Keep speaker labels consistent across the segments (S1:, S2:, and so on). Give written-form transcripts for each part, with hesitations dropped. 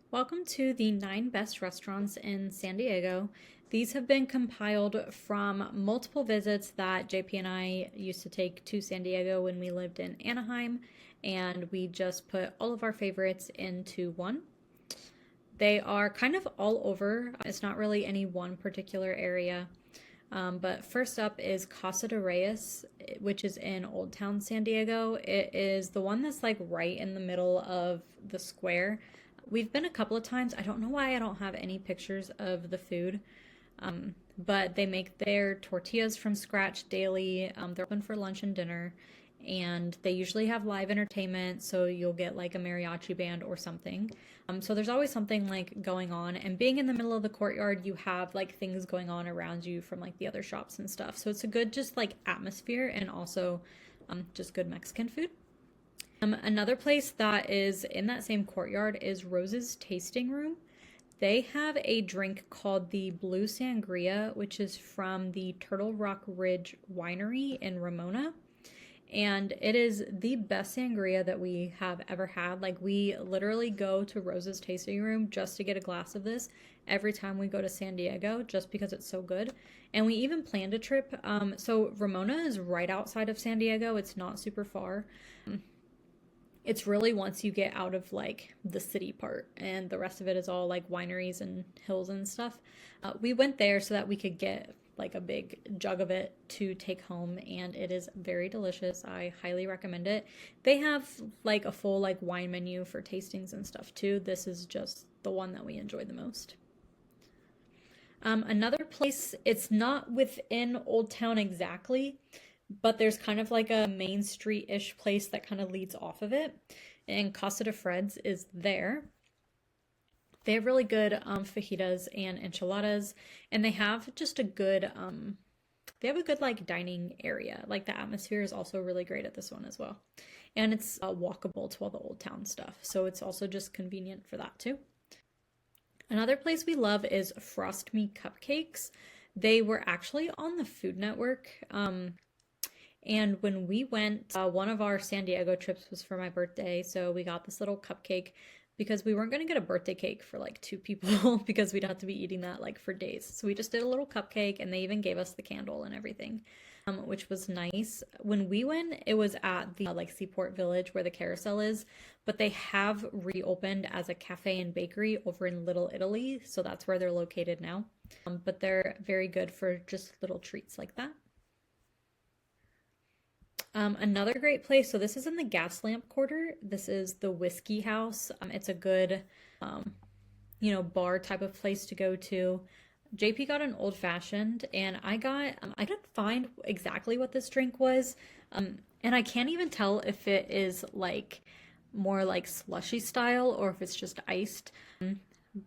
S1: Welcome to the 9 best restaurants in San Diego. These have been compiled from multiple visits that JP and I used to take to San Diego when we lived in Anaheim, and we just put all of our favorites into one. They are kind of all over. It's not really any one particular area. But first up is Casa de Reyes, which is in Old Town San Diego. It is the one that's like right in the middle of the square. We've been a couple of times. I don't know why I don't have any pictures of the food. But they make their tortillas from scratch daily. They're open for lunch and dinner. And they usually have live entertainment, so you'll get like a mariachi band or something. So there's always something like going on. And being in the middle of the courtyard, you have like things going on around you from like the other shops and stuff. So it's a good just like atmosphere and also just good Mexican food. Another place that is in that same courtyard is Rose's Tasting Room. They have a drink called the Blue Sangria, which is from the Turtle Rock Ridge Winery in Ramona. And it is the best sangria that we have ever had. Like, we literally go to Rose's Tasting Room just to get a glass of this every time we go to San Diego, just because it's so good. And we even planned a trip. So Ramona is right outside of San Diego. It's not super far. It's really once you get out of like the city part, and the rest of it is all like wineries and hills and stuff. We went there so that we could get like a big jug of it to take home, and it is very delicious. I highly recommend it. They have like a full like wine menu for tastings and stuff too. This is just the one that we enjoy the most. Another place, it's not within Old Town exactly, but there's kind of like a main street-ish place that kind of leads off of it, and Casa de Fred's is there. They have really good fajitas and enchiladas, and they have just a good they have a good like dining area. Like, the atmosphere is also really great at this one as well, and it's walkable to all the Old Town stuff, so it's also just convenient for that too. Another place we love is Frost Me Cupcakes. They were actually on the Food Network. And when we went, one of our San Diego trips was for my birthday, so we got this little cupcake because we weren't going to get a birthday cake for like 2 people because we'd have to be eating that like for days. So we just did a little cupcake, and they even gave us the candle and everything, which was nice. When we went, it was at the like Seaport Village where the carousel is, but they have reopened as a cafe and bakery over in Little Italy, so that's where they're located now. But they're very good for just little treats like that. Another great place, so this is in the Gaslamp Quarter. This is the Whiskey House. It's a good, bar type of place to go to. JP got an old fashioned, and I couldn't find exactly what this drink was. And I can't even tell if it is like more like slushy style or if it's just iced.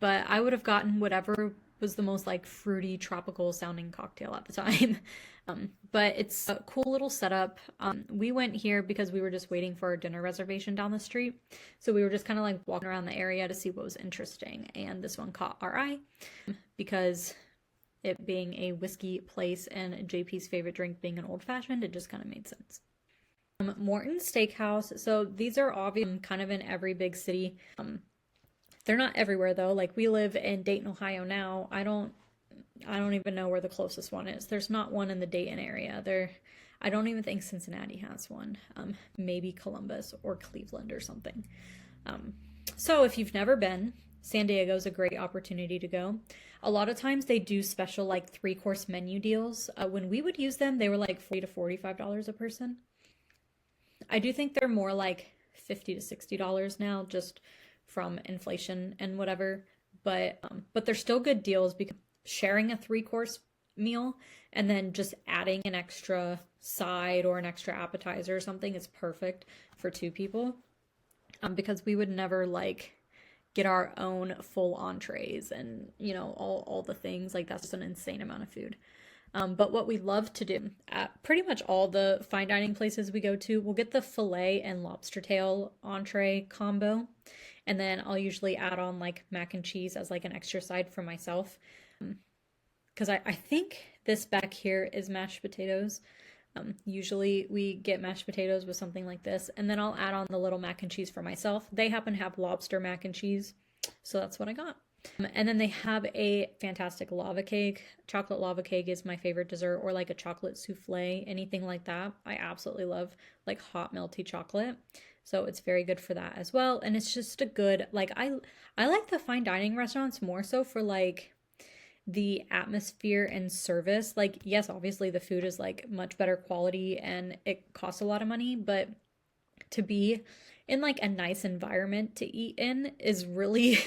S1: But I would have gotten whatever was the most like fruity tropical sounding cocktail at the time. But it's a cool little setup. We went here because we were just waiting for our dinner reservation down the street. So we were just kind of like walking around the area to see what was interesting. And this one caught our eye because it being a whiskey place and JP's favorite drink being an old fashioned, it just kind of made sense. Morton's Steakhouse. So these are obviously kind of in every big city. They're not everywhere though. Like, we live in Dayton, Ohio now. I don't even know where the closest one is. There's not one in the Dayton area. I don't even think Cincinnati has one. Maybe Columbus or Cleveland or something. So if you've never been, San Diego is a great opportunity to go. A lot of times they do special like 3-course menu deals. When we would use them, they were like $40 to $45 a person. I do think they're more like $50 to $60 now, just from inflation and whatever, but they're still good deals because sharing a 3-course meal and then just adding an extra side or an extra appetizer or something is perfect for 2 people, because we would never like get our own full entrees and all the things. Like, that's just an insane amount of food. But what we love to do at pretty much all the fine dining places we go to, we'll get the filet and lobster tail entree combo. And then I'll usually add on like mac and cheese as like an extra side for myself. Because I think this back here is mashed potatoes. Usually we get mashed potatoes with something like this. And then I'll add on the little mac and cheese for myself. They happen to have lobster mac and cheese. So that's what I got. And then they have a fantastic lava cake. Chocolate lava cake is my favorite dessert, or like a chocolate souffle, anything like that. I absolutely love like hot melty chocolate. So it's very good for that as well. And it's just a good like I like the fine dining restaurants more so for like the atmosphere and service. Like yes, obviously the food is like much better quality and it costs a lot of money, but to be in like a nice environment to eat in is really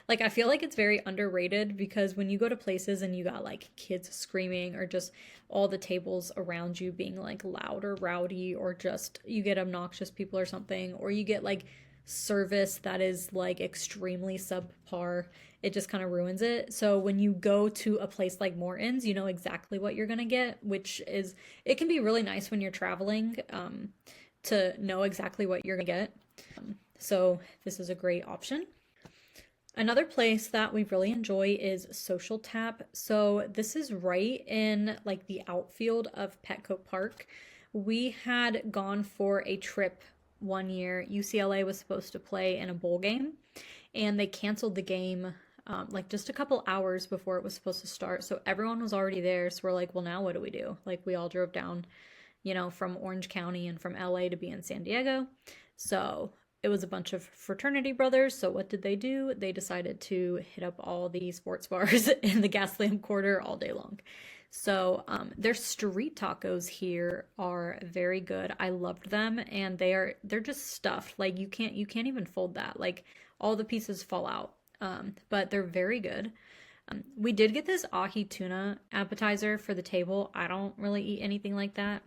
S1: like I feel like it's very underrated because when you go to places and you got like kids screaming or just all the tables around you being like loud or rowdy or just you get obnoxious people or something or you get like service that is like extremely subpar, it just kind of ruins it. So when you go to a place like Morton's, you know exactly what you're gonna get, which is it can be really nice when you're traveling to know exactly what you're gonna get. So this is a great option. Another place that we really enjoy is Social Tap. So this is right in like the outfield of Petco Park. We had gone for a trip one year. UCLA was supposed to play in a bowl game, and they canceled the game like just a couple hours before it was supposed to start. So everyone was already there. So we're like, well, now what do we do? Like we all drove down, you know, from Orange County and from LA to be in San Diego. So it was a bunch of fraternity brothers. So what did they do? They decided to hit up all the sports bars in the Gaslamp Quarter all day long. So their street tacos here are very good. I loved them, and they're just stuffed. Like you can't even fold that. Like all the pieces fall out. But they're very good. We did get this ahi tuna appetizer for the table. I don't really eat anything like that,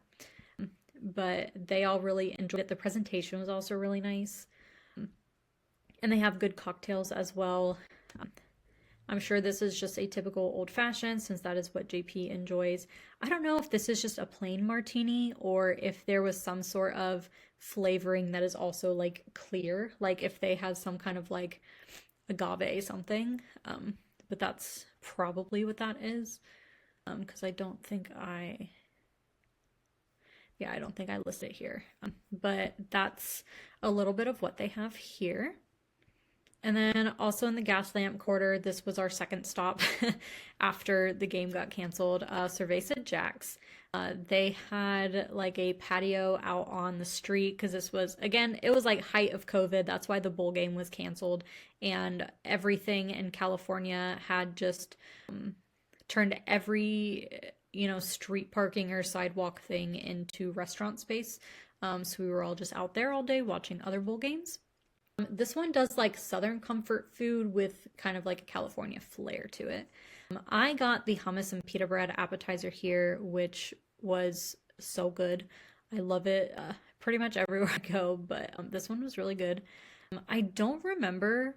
S1: but they all really enjoyed it. The presentation was also really nice. And they have good cocktails as well. I'm sure this is just a typical old fashioned since that is what JP enjoys. I don't know if this is just a plain martini or if there was some sort of flavoring that is also like clear, like if they have some kind of like agave something. But that's probably what that is. Because I don't think I don't think I list it here. But that's a little bit of what they have here. And then also in the Gaslamp Quarter, this was our second stop after the game got canceled. Cerveza Jack's. They had like a patio out on the street because this was, again, it was like height of COVID. That's why the bowl game was canceled. And everything in California had just turned every, you know, street parking or sidewalk thing into restaurant space. So we were all just out there all day watching other bowl games. This one does like Southern comfort food with kind of like a California flair to it. I got the hummus and pita bread appetizer here, which was so good. I love it pretty much everywhere I go, but this one was really good. I don't remember.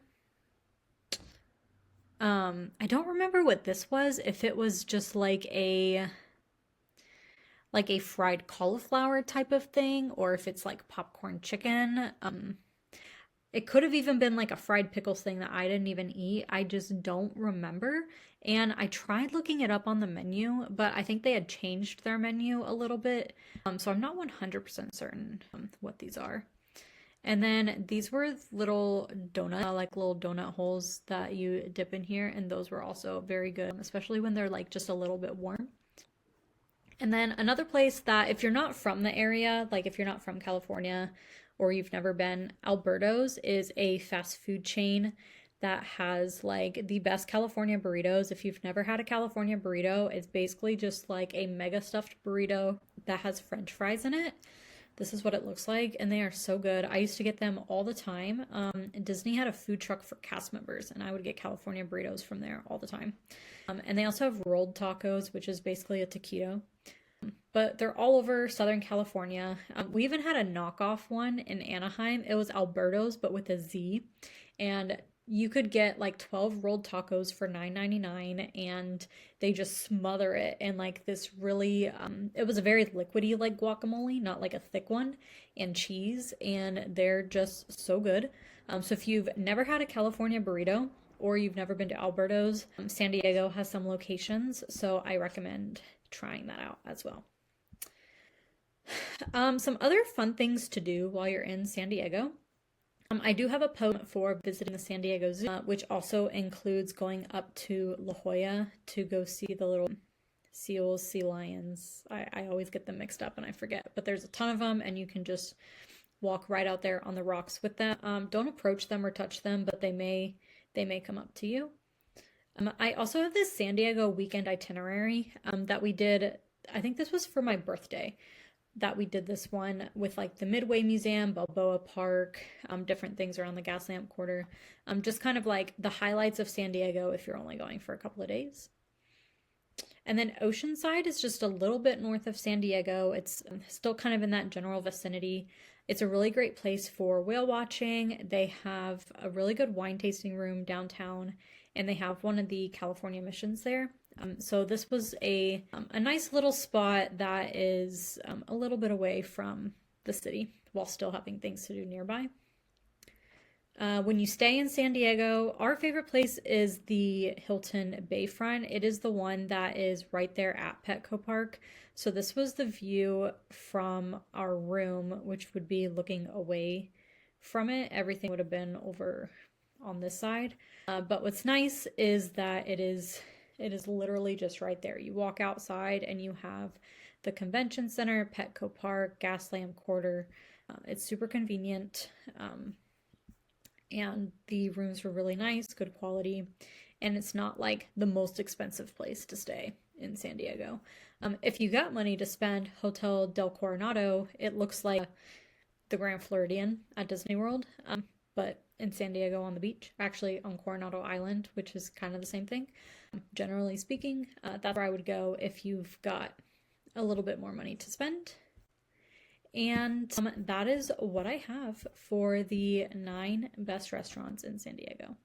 S1: I don't remember what this was. If it was just like a fried cauliflower type of thing, or if it's like popcorn chicken. It could have even been like a fried pickles thing that I didn't even eat. I just don't remember. And I tried looking it up on the menu, but I think they had changed their menu a little bit. So I'm not 100% certain what these are. And then these were little donut, like little donut holes that you dip in here. And those were also very good, especially when they're like just a little bit warm. And then another place that if you're not from the area, like if you're not from California, or you've never been, Alberto's is a fast food chain that has like the best California burritos. If you've never had a California burrito, it's basically just like a mega stuffed burrito that has French fries in it. This is what it looks like, and they are so good. I used to get them all the time. Disney had a food truck for cast members, and I would get California burritos from there all the time. And they also have rolled tacos, which is basically a taquito. But they're all over Southern California. We even had a knockoff one in Anaheim. It was Alberto's, but with a Z. And you could get like 12 rolled tacos for $9.99, and they just smother it in like this really, it was a very liquidy like guacamole, not like a thick one, and cheese. And they're just so good. So if you've never had a California burrito, or you've never been to Alberto's, San Diego has some locations. So I recommend trying that out as well. Some other fun things to do while you're in San Diego. I do have a post for visiting the San Diego Zoo, which also includes going up to La Jolla to go see the little seals, sea lions. I always get them mixed up and I forget, but there's a ton of them, and you can just walk right out there on the rocks with them. Don't approach them or touch them, but they may come up to you. I also have this San Diego weekend itinerary that we did. I think this was for my birthday that we did this one with like the Midway Museum, Balboa Park, different things around the Gaslamp Quarter. Just kind of like the highlights of San Diego if you're only going for a couple of days. And then Oceanside is just a little bit north of San Diego. It's still kind of in that general vicinity. It's a really great place for whale watching. They have a really good wine tasting room downtown, and they have one of the California missions there. So this was a nice little spot that is a little bit away from the city while still having things to do nearby. When you stay in San Diego, our favorite place is the Hilton Bayfront. It is the one that is right there at Petco Park. So this was the view from our room, which would be looking away from it. Everything would have been over on this side. But what's nice is that it is literally just right there. You walk outside and you have the convention center, Petco Park, Gaslamp Quarter. It's super convenient. And the rooms were really nice, good quality, and it's not like the most expensive place to stay in San Diego. If you got money to spend, Hotel del Coronado, it looks like the Grand Floridian at Disney World, but in San Diego on the beach, actually on Coronado Island, which is kind of the same thing. Generally speaking, that's where I would go if you've got a little bit more money to spend. And that is what I have for the 9 best restaurants in San Diego.